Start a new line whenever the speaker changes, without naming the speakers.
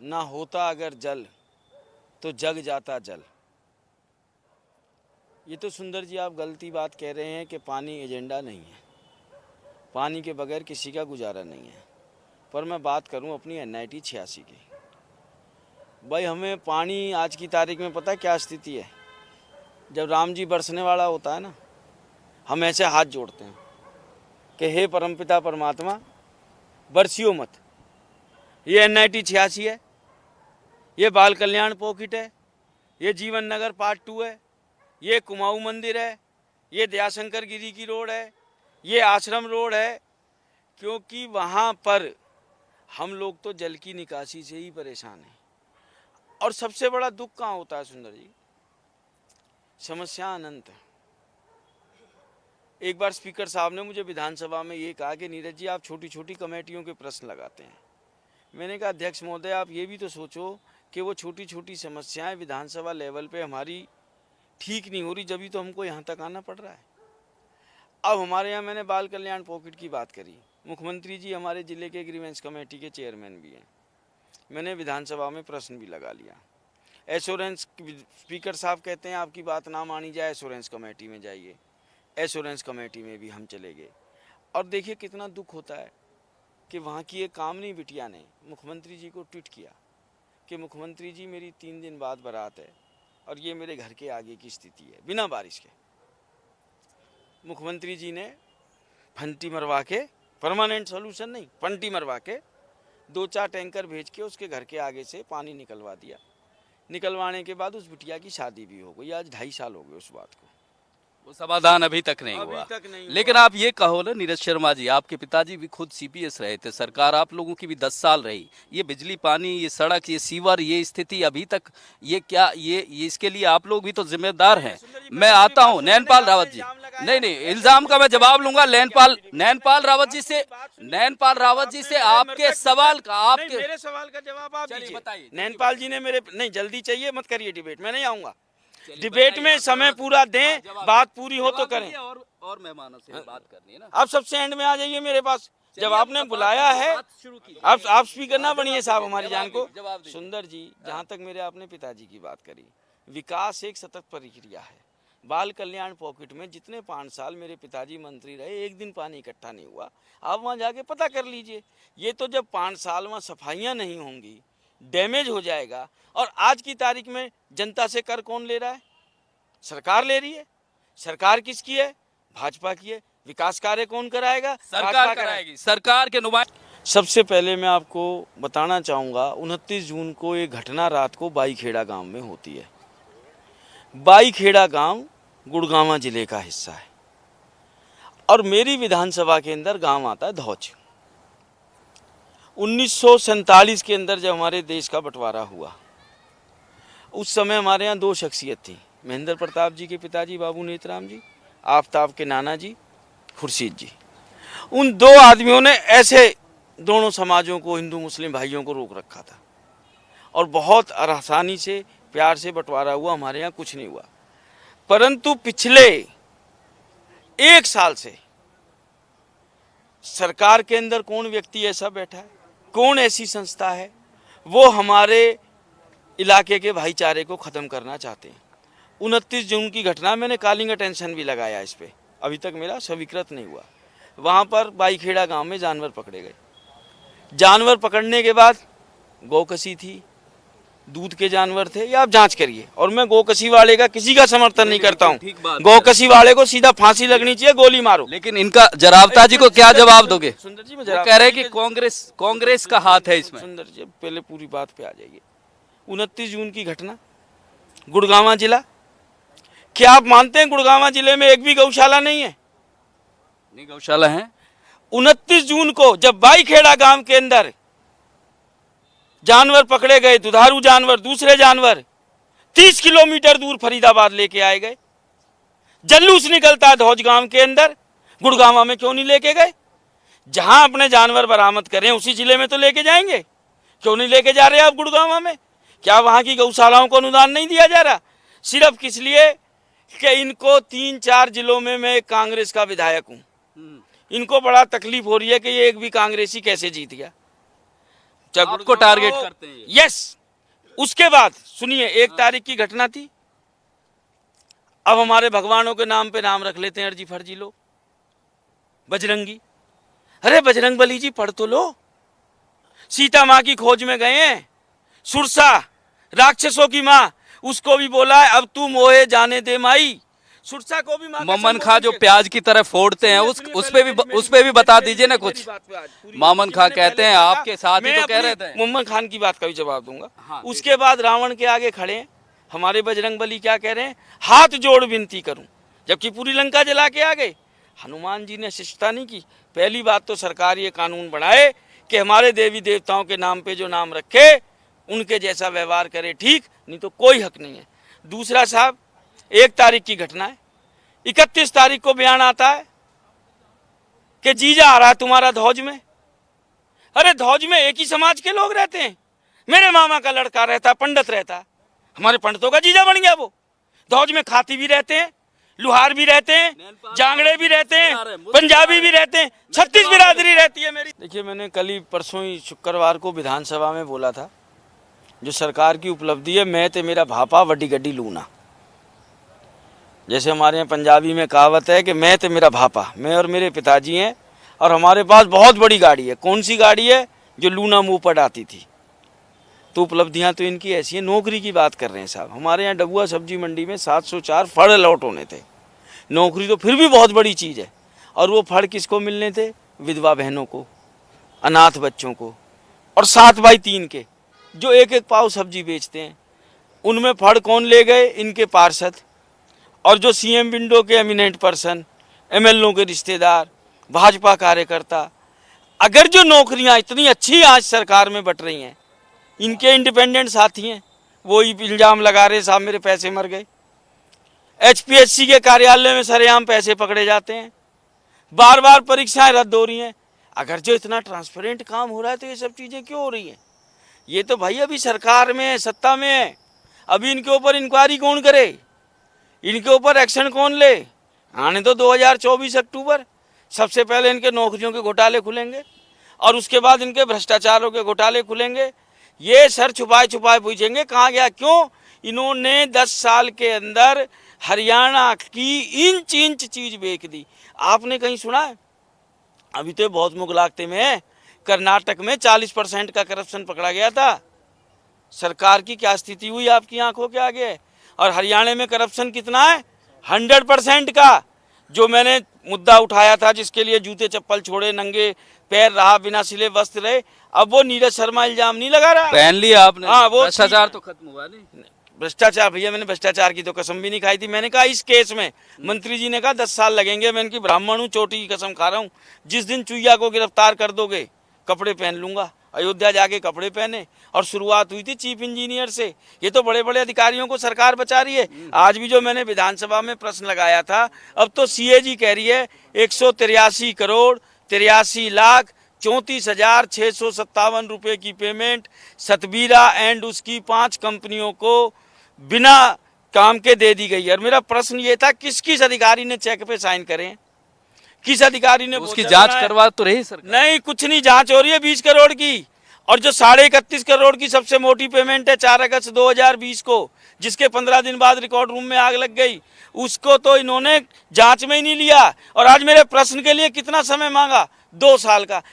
ना होता अगर जल तो जग जाता जल। ये तो सुंदर जी आप गलती बात कह रहे हैं कि पानी एजेंडा नहीं है, पानी के बगैर किसी का गुजारा नहीं है। पर मैं बात करूं अपनी NIT 86 की। भाई हमें पानी आज की तारीख में पता है क्या स्थिति है। जब राम जी बरसने वाला होता है ना, हम ऐसे हाथ जोड़ते हैं कि हे परमपिता परमात्मा बरसियो मत। ये NIT 86 है, ये बाल कल्याण पॉकेट है, ये जीवन नगर पार्ट 2 है, ये कुमाऊं मंदिर है, ये दयाशंकर गिरी की रोड है, ये आश्रम रोड है। क्योंकि वहाँ पर हम लोग तो जल की निकासी से ही परेशान हैं। और सबसे बड़ा दुख कहाँ होता है सुंदर जी, समस्या अनंत है। एक बार स्पीकर साहब ने मुझे विधानसभा में ये कहा कि नीरज जी आप छोटी छोटी कमेटियों के प्रश्न लगाते हैं। मैंने कहा अध्यक्ष महोदय आप ये भी तो सोचो कि वो छोटी छोटी समस्याएं विधानसभा लेवल पे हमारी ठीक नहीं हो रही, जब भी तो हमको यहाँ तक आना पड़ रहा है। अब हमारे यहाँ मैंने बाल कल्याण पॉकेट की बात करी, मुख्यमंत्री जी हमारे ज़िले के ग्रीवेंस कमेटी के चेयरमैन भी हैं, मैंने विधानसभा में प्रश्न भी लगा लिया। एश्योरेंस स्पीकर साहब कहते हैं आपकी बात ना मानी जाए एश्योरेंस कमेटी में जाइए, एश्योरेंस कमेटी में भी हम चले गए। और देखिए कितना दुख होता है कि वहाँ की एक कामनी बिटिया ने मुख्यमंत्री जी को ट्वीट किया कि मुख्यमंत्री जी मेरी 3 दिन बाद बारात है और ये मेरे घर के आगे की स्थिति है, बिना बारिश के। मुख्यमंत्री जी ने फंटी मरवा के, परमानेंट सोल्यूशन नहीं, फंटी मरवा के 2-4 टैंकर भेज के उसके घर के आगे से पानी निकलवा दिया। निकलवाने के बाद उस बिटिया की शादी भी हो गई। आज 2.5 साल हो गए उस बात को,
वो समाधान अभी तक नहीं हुआ। लेकिन आप ये कहो ना नीरज शर्मा जी, आपके पिताजी भी खुद CPS रहे थे, सरकार आप लोगों की भी 10 साल रही। ये बिजली पानी, ये सड़क, ये सीवर, ये स्थिति अभी तक ये क्या, ये इसके लिए आप लोग भी तो जिम्मेदार हैं। मैं आता हूँ नैनपाल रावत जी, नहीं इल्जाम का मैं जवाब लूंगा नैनपाल रावत जी से आपके सवाल का, आपके
मेरे सवाल का जवाब आप
चलिए बताइए।
नैनपाल जी ने मेरे, नहीं जल्दी चाहिए मत करिए डिबेट, मैं नहीं आऊंगा डिबेट में, समय पूरा दें, बात पूरी हो तो करें।
और मेहमानों से बात करनी है ना,
आप सबसे एंड में आ जाइए मेरे पास, जब आपने बुलाया है। आप स्पीकर ना बनिए साहब हमारी जान को। सुंदर जी जहाँ तक मेरे आपने पिताजी की बात करी, विकास एक सतत प्रक्रिया है। बाल कल्याण पॉकेट में जितने 5 साल मेरे पिताजी मंत्री रहे, एक दिन पानी इकट्ठा नहीं हुआ। आप वहाँ जाके पता कर लीजिए। ये तो जब 5 साल वहाँ सफाइयाँ नहीं होंगी, डैमेज हो जाएगा। और आज की तारीख में जनता से कर कौन ले रहा है? सरकार ले रही है। सरकार किसकी है? भाजपा की है। विकास कार्य कौन कराएगा?
सरकार कराएगी, सरकार के नुमाइंदे।
सबसे पहले मैं आपको बताना चाहूँगा 29 जून को ये घटना रात को बाईखेड़ा गांव में होती है। बाईखेड़ा गांव गुड़गांव जिले का हिस्सा है और मेरी विधानसभा के अंदर गांव आता है धौच। 1947 के अंदर जब हमारे देश का बंटवारा हुआ, उस समय हमारे यहाँ 2 शख्सियत थी, महेंद्र प्रताप जी के पिताजी बाबू नेतराम जी, आफ्ताब के नाना जी खुर्शीद जी। उन 2 आदमियों ने ऐसे दोनों समाजों को, हिंदू मुस्लिम भाइयों को रोक रखा था और बहुत आसानी से प्यार से बंटवारा हुआ। हमारे यहाँ कुछ नहीं हुआ। परंतु पिछले 1 साल से सरकार के अंदर कौन व्यक्ति ऐसा बैठा है, कौन ऐसी संस्था है, वो हमारे इलाके के भाईचारे को ख़त्म करना चाहते हैं। 29 जून की घटना, मैंने कॉलिंग अटेंशन भी लगाया इस पे, अभी तक मेरा स्वीकृत नहीं हुआ। वहाँ पर बाईखेड़ा गांव में जानवर पकड़े गए। जानवर पकड़ने के बाद गौकसी थी, दूध के जानवर थे, ये आप जांच करिए। और मैं गौकसी वाले का किसी का समर्थन नहीं करता हूँ। गौकसी वाले को सीधा फांसी लगनी चाहिए, गोली मारो।
लेकिन इनका जरावता जी को क्या जवाब दोगे?
सुंदर जी
वो कह रहे हैं कि कांग्रेस का हाथ है इसमें।
सुंदर जी पहले पूरी बात पे आ जाइए। 29 जून की घटना, गुड़गांव जिला। क्या आप मानते हैं गुड़गांव जिले में एक भी गौशाला नहीं है?
नहीं गौशाला है।
29 जून को जब बाईखेड़ा गांव के अंदर जानवर पकड़े गए, दुधारू जानवर, दूसरे जानवर 30 किलोमीटर दूर फरीदाबाद लेके आए गए। जल्लूस निकलता है धौज गांव के अंदर, गुड़गांव में क्यों नहीं लेके गए? जहां अपने जानवर बरामद करें उसी जिले में तो लेके जाएंगे, क्यों नहीं लेके जा रहे आप गुड़गांव में? क्या वहां की गौशालाओं को अनुदान नहीं दिया जा रहा? सिर्फ किस लिए कि इनको 3-4 जिलों में मैं कांग्रेस का विधायक हूं, इनको बड़ा तकलीफ हो रही है कि ये एक भी कांग्रेसी कैसे जीत गया। चाहे
आपको
गुड़गांव
टारगेट
हो।
करते हैं ये?
यस। उसके बाद सुनिए, 1 तारीख की घटना थी। अब हमारे भगवानों के नाम पे नाम रख लेते हैं अर्जी फर्जी लोग। बजरंगी, अरे बजरंग बली जी पढ़ तो लो। सीता माँ की खोज में गए हैं। सुरसा राक्षसों की माँ, उसको भी बोला है अब तू मोहे जाने दे माई। सुरसा को भी माँ का
मोमन
संबोधन
खां जो
किया।
प्याज की तरह फोड़ते हैं
सुनिए,
उस
सुनिए,
उस पे भी
पहले
उस पे भी बता
मेरी-
दीजिए ना
मेरी
कुछ।
बात पे आज पूरी
मोमन
बात-
खां
मैंने
कहते
पहले
हैं
कहा था,
आपके साथ ही
मैं
तो कह रहे
अपनी
थे।
मोमन खान की बात का भी जवाब दूंगा।
हाँ,
उसके बाद रावण के आगे खड़े हैं हमारे बजरंग बली, क्या कह रहे हैं, हाथ जोड़ विनती करूं, जबकि पूरी लंका जला के आ गए। हनुमान जी ने शिष्टता नहीं की। पहली बात तो सरकार ये कानून बनाए कि हमारे देवी देवताओं के नाम पे जो नाम रखे उनके जैसा व्यवहार करे, ठीक, नहीं तो कोई हक नहीं है। दूसरा साहब, 1 तारीख की घटना है, 31 तारीख को बयान आता है कि जीजा आ रहा है तुम्हारा धौज में। अरे धौज में एक ही समाज के लोग रहते हैं। मेरे मामा का लड़का रहता, पंडित रहता, हमारे पंडितों का जीजा बन गया वो। धौज में खाती भी रहते हैं, लुहार भी रहते हैं, जांगड़े भी रहते हैं, पंजाबी भी रहते हैं, 36 बिरादरी रहती है मेरी। देखिए, मैंने कल ही परसों ही शुक्रवार को विधानसभा में बोला था, जो सरकार की उपलब्धि है, मैं ते मेरा भापा वड्डी गड्डी लूना। जैसे हमारे यहाँ पंजाबी में कहावत है कि मैं ते मेरा भापा, मैं और मेरे पिताजी हैं, और हमारे पास बहुत बड़ी गाड़ी है। कौन सी गाड़ी है? जो लूना मुंह पर आती थी। तो उपलब्धियां तो इनकी ऐसी है। नौकरी की बात कर रहे हैं साहब, हमारे यहाँ डबुआ सब्जी मंडी में 704 फड़ अलॉट होने थे। नौकरी तो फिर भी बहुत बड़ी चीज़ है। और वो फड़ किसको मिलने थे? विधवा बहनों को, अनाथ बच्चों को, और 7x3 के जो 1-1 पाव सब्जी बेचते हैं। उनमें फड़ कौन ले गए? इनके पार्षद, और जो सीएम विंडो के एमिनेंट पर्सन, एमएलओ के रिश्तेदार, भाजपा कार्यकर्ता। अगर जो नौकरियां इतनी अच्छी आज सरकार में बट रही हैं, इनके इंडिपेंडेंट साथी हैं, वो ही इल्जाम लगा रहे साहब मेरे पैसे मर गए। एचपीएससी के कार्यालय में सरेआम पैसे पकड़े जाते हैं, बार बार परीक्षाएं रद्द हो रही हैं। अगर जो इतना ट्रांसपेरेंट काम हो रहा है तो ये सब चीज़ें क्यों हो रही हैं? ये तो भाई अभी सरकार में है, सत्ता में है, अभी इनके ऊपर इंक्वायरी कौन करे, इनके ऊपर एक्शन कौन ले? आने तो 2024 अक्टूबर, सबसे पहले इनके नौकरियों के घोटाले खुलेंगे और उसके बाद इनके भ्रष्टाचारों के घोटाले खुलेंगे। ये सर छुपाए छुपाए पूछेंगे कहाँ गया, क्यों? इन्होंने 10 साल के अंदर हरियाणा की इंच इंच चीज बेच दी। आपने कहीं सुना है? अभी तो बहुत मुगलागते में है, कर्नाटक में 40% का करप्शन पकड़ा गया था। सरकार की क्या स्थिति हुई आपकी आंखों के आगे। और हरियाणा में करप्शन कितना है? 100% का। जो मैंने मुद्दा उठाया था, जिसके लिए जूते चप्पल छोड़े, नंगे पैर रहा, बिना सिले वस्त्र रहे, अब वो नीरज शर्मा इल्जाम नहीं लगा रहा।
पहन लिया आपने।
हाँ, वो
भ्रष्टाचार तो खत्म हुआ नहीं।
भ्रष्टाचार, भैया मैंने भ्रष्टाचार की तो कसम भी नहीं खाई थी। मैंने कहा इस केस में मंत्री जी ने कहा 10 साल लगेंगे। मैं इनकी ब्राह्मण हूँ, चोटी की कसम खा रहा हूँ। जिस दिन चुईया को गिरफ्तार कर दोगे, कपड़े पहन लूंगा। अयोध्या जाके कपड़े पहने, और शुरुआत हुई थी चीफ इंजीनियर से। ये तो बड़े बड़े अधिकारियों को सरकार बचा रही है। आज भी जो मैंने विधानसभा में प्रश्न लगाया था, अब तो सीएजी कह रही है 183 करोड़ 83 लाख 34,657 रुपए की पेमेंट सतबीरा एंड उसकी 5 कंपनियों को बिना काम के दे दी गई है। और मेरा प्रश्न ये था, किस किस अधिकारी ने चेक पे साइन करे, किस अधिकारी ने
उसकी जांच करवा तो रही सरकार?
नहीं, कुछ नहीं जांच हो रही है 20 करोड़ की। और जो 31.5 करोड़ की सबसे मोटी पेमेंट है 4 अगस्त 2020 को, जिसके 15 दिन बाद रिकॉर्ड रूम में आग लग गई, उसको तो इन्होंने जांच में ही नहीं लिया। और आज मेरे प्रश्न के लिए कितना समय मांगा? 2 साल का।